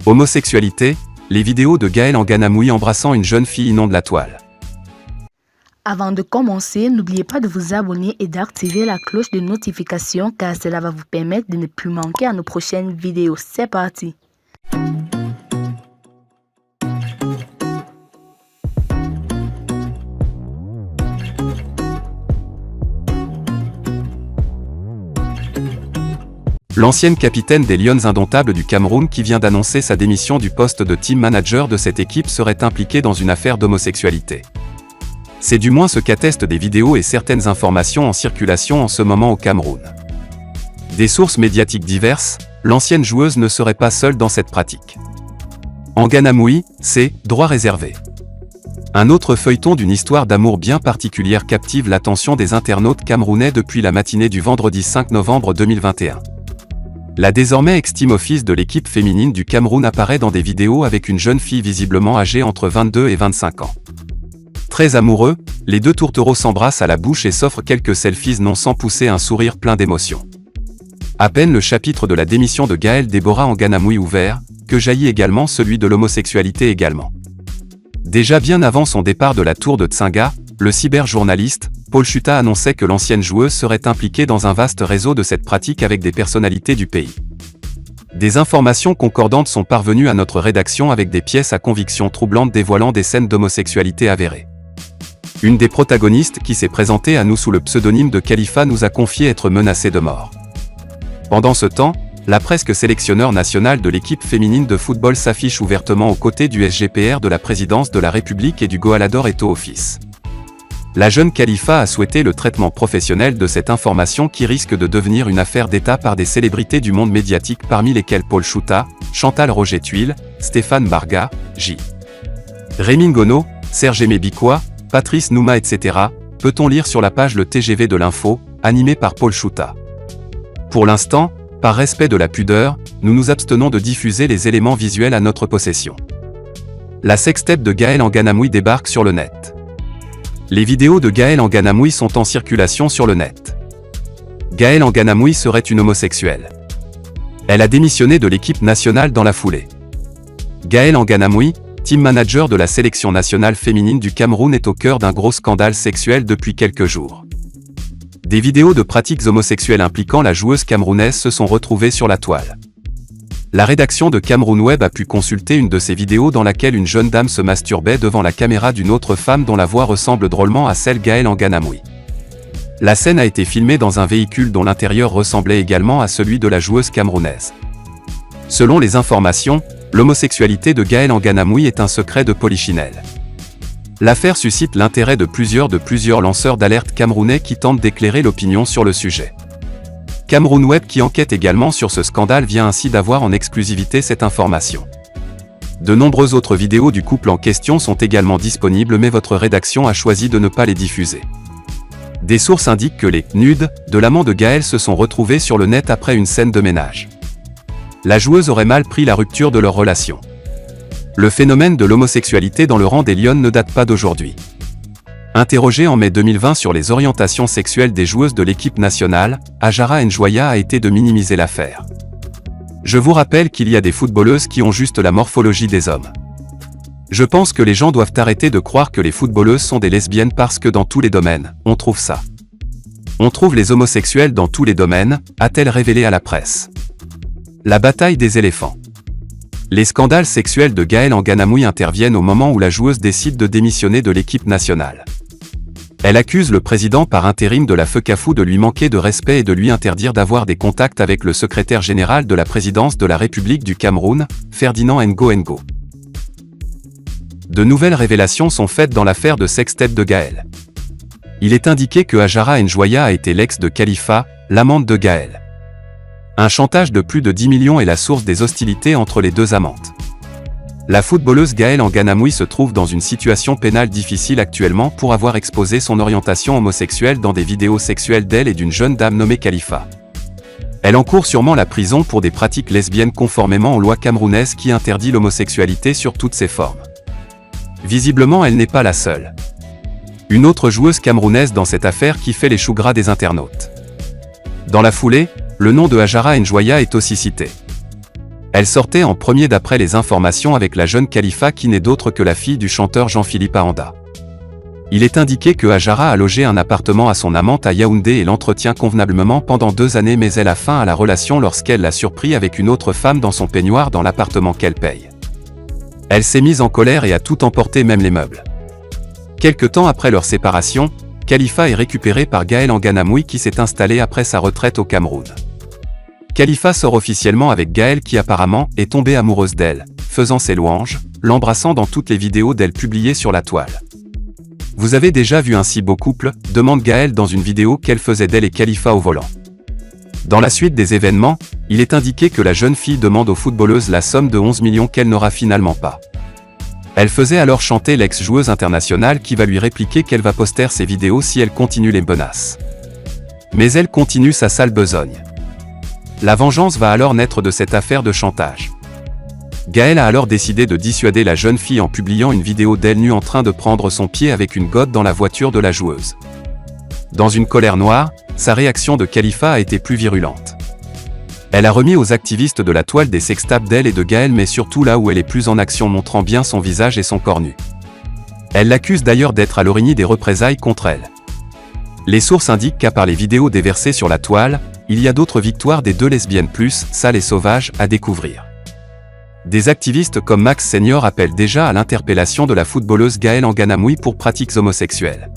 Homosexualité, les vidéos de Gaël Nganamoui embrassant une jeune fille inondent la toile. Avant de commencer, n'oubliez pas de vous abonner et d'activer la cloche de notification car cela va vous permettre de ne plus manquer à nos prochaines vidéos. C'est parti! L'ancienne capitaine des Lions indomptables du Cameroun qui vient d'annoncer sa démission du poste de team manager de cette équipe serait impliquée dans une affaire d'homosexualité. C'est du moins ce qu'attestent des vidéos et certaines informations en circulation en ce moment au Cameroun. Des sources médiatiques diverses, l'ancienne joueuse ne serait pas seule dans cette pratique. Nganamoui, c'est « droit réservé ». Un autre feuilleton d'une histoire d'amour bien particulière captive l'attention des internautes camerounais depuis la matinée du vendredi 5 novembre 2021. La désormais ex-team office de l'équipe féminine du Cameroun apparaît dans des vidéos avec une jeune fille visiblement âgée entre 22 et 25 ans. Très amoureux, les deux tourtereaux s'embrassent à la bouche et s'offrent quelques selfies non sans pousser un sourire plein d'émotion. À peine le chapitre de la démission de Gaël Déborah Nganamoui ouvert, que jaillit également celui de l'homosexualité également. Déjà bien avant son départ de la tour de Tsinga, le cyberjournaliste, Paul Chuta annonçait que l'ancienne joueuse serait impliquée dans un vaste réseau de cette pratique avec des personnalités du pays. Des informations concordantes sont parvenues à notre rédaction avec des pièces à conviction troublante dévoilant des scènes d'homosexualité avérées. Une des protagonistes qui s'est présentée à nous sous le pseudonyme de Khalifa nous a confié être menacée de mort. Pendant ce temps, la presque sélectionneur national de l'équipe féminine de football s'affiche ouvertement aux côtés du SGPR de la présidence de la République et du Goalador Eto Office. La jeune Khalifa a souhaité le traitement professionnel de cette information qui risque de devenir une affaire d'État par des célébrités du monde médiatique parmi lesquelles Paul Chuta, Chantal Roger-Tuile, Stéphane Barga, J. Rémi Ngono, Serge Aimé Bikoua, Patrice Nouma etc. Peut-on lire sur la page le TGV de l'info, animé par Paul Chuta. Pour l'instant, par respect de la pudeur, nous nous abstenons de diffuser les éléments visuels à notre possession. La sextape de Gaël Nganamoui débarque sur le net. Les vidéos de Gaël Nganamoui sont en circulation sur le net. Gaël Nganamoui serait une homosexuelle. Elle a démissionné de l'équipe nationale dans la foulée. Gaël Nganamoui, team manager de la sélection nationale féminine du Cameroun, est au cœur d'un gros scandale sexuel depuis quelques jours. Des vidéos de pratiques homosexuelles impliquant la joueuse camerounaise se sont retrouvées sur la toile. La rédaction de Cameroun Web a pu consulter une de ces vidéos dans laquelle une jeune dame se masturbait devant la caméra d'une autre femme dont la voix ressemble drôlement à celle Gaël Nganamoui. La scène a été filmée dans un véhicule dont l'intérieur ressemblait également à celui de la joueuse camerounaise. Selon les informations, l'homosexualité de Gaël Nganamoui est un secret de polichinelle. L'affaire suscite l'intérêt de plusieurs lanceurs d'alerte camerounais qui tentent d'éclairer l'opinion sur le sujet. Cameroun Web qui enquête également sur ce scandale vient ainsi d'avoir en exclusivité cette information. De nombreuses autres vidéos du couple en question sont également disponibles mais votre rédaction a choisi de ne pas les diffuser. Des sources indiquent que les « nudes » de l'amant de Gaël se sont retrouvés sur le net après une scène de ménage. La joueuse aurait mal pris la rupture de leur relation. Le phénomène de l'homosexualité dans le rang des Lions ne date pas d'aujourd'hui. Interrogée en mai 2020 sur les orientations sexuelles des joueuses de l'équipe nationale, Ajara Njoya a été de minimiser l'affaire. Je vous rappelle qu'il y a des footballeuses qui ont juste la morphologie des hommes. Je pense que les gens doivent arrêter de croire que les footballeuses sont des lesbiennes parce que dans tous les domaines, on trouve ça. On trouve les homosexuels dans tous les domaines, a-t-elle révélé à la presse. La bataille des éléphants. Les scandales sexuels de Gaël Nganamoui interviennent au moment où la joueuse décide de démissionner de l'équipe nationale. Elle accuse le président par intérim de la FECAFOOT de lui manquer de respect et de lui interdire d'avoir des contacts avec le secrétaire général de la présidence de la République du Cameroun, Ferdinand Ngo. De nouvelles révélations sont faites dans l'affaire de sextape de Gaël. Il est indiqué que Ajara Njoya a été l'ex de Khalifa, l'amante de Gaël. Un chantage de plus de 10 millions est la source des hostilités entre les deux amantes. La footballeuse Gaël Nganamoui se trouve dans une situation pénale difficile actuellement pour avoir exposé son orientation homosexuelle dans des vidéos sexuelles d'elle et d'une jeune dame nommée Khalifa. Elle encourt sûrement la prison pour des pratiques lesbiennes conformément aux lois camerounaises qui interdit l'homosexualité sur toutes ses formes. Visiblement, elle n'est pas la seule. Une autre joueuse camerounaise dans cette affaire qui fait les choux gras des internautes. Dans la foulée, le nom de Ajara Njoya est aussi cité. Elle sortait en premier d'après les informations avec la jeune Khalifa qui n'est d'autre que la fille du chanteur Jean-Philippe Aanda. Il est indiqué que Hajara a logé un appartement à son amante à Yaoundé et l'entretient convenablement pendant 2 années, mais elle a fin à la relation lorsqu'elle l'a surpris avec une autre femme dans son peignoir dans l'appartement qu'elle paye. Elle s'est mise en colère et a tout emporté, même les meubles. Quelque temps après leur séparation, Khalifa est récupéré par Gaël Nganamoui qui s'est installé après sa retraite au Cameroun. Khalifa sort officiellement avec Gaël qui apparemment est tombée amoureuse d'elle, faisant ses louanges, l'embrassant dans toutes les vidéos d'elle publiées sur la toile. Vous avez déjà vu un si beau couple, demande Gaël dans une vidéo qu'elle faisait d'elle et Khalifa au volant. Dans la suite des événements, il est indiqué que la jeune fille demande aux footballeuses la somme de 11 millions qu'elle n'aura finalement pas. Elle faisait alors chanter l'ex-joueuse internationale qui va lui répliquer qu'elle va poster ses vidéos si elle continue les menaces. Mais elle continue sa sale besogne. La vengeance va alors naître de cette affaire de chantage. Gaël a alors décidé de dissuader la jeune fille en publiant une vidéo d'elle nue en train de prendre son pied avec une gotte dans la voiture de la joueuse. Dans une colère noire, sa réaction de Khalifa a été plus virulente. Elle a remis aux activistes de la toile des sextapes d'elle et de Gaël, mais surtout là où elle est plus en action, montrant bien son visage et son corps nu. Elle l'accuse d'ailleurs d'être à l'origine des représailles contre elle. Les sources indiquent qu'à part les vidéos déversées sur la toile, il y a d'autres victoires des 2 lesbiennes plus sales et sauvages à découvrir. Des activistes comme Max Senior appellent déjà à l'interpellation de la footballeuse Gaël Nganamoui pour pratiques homosexuelles.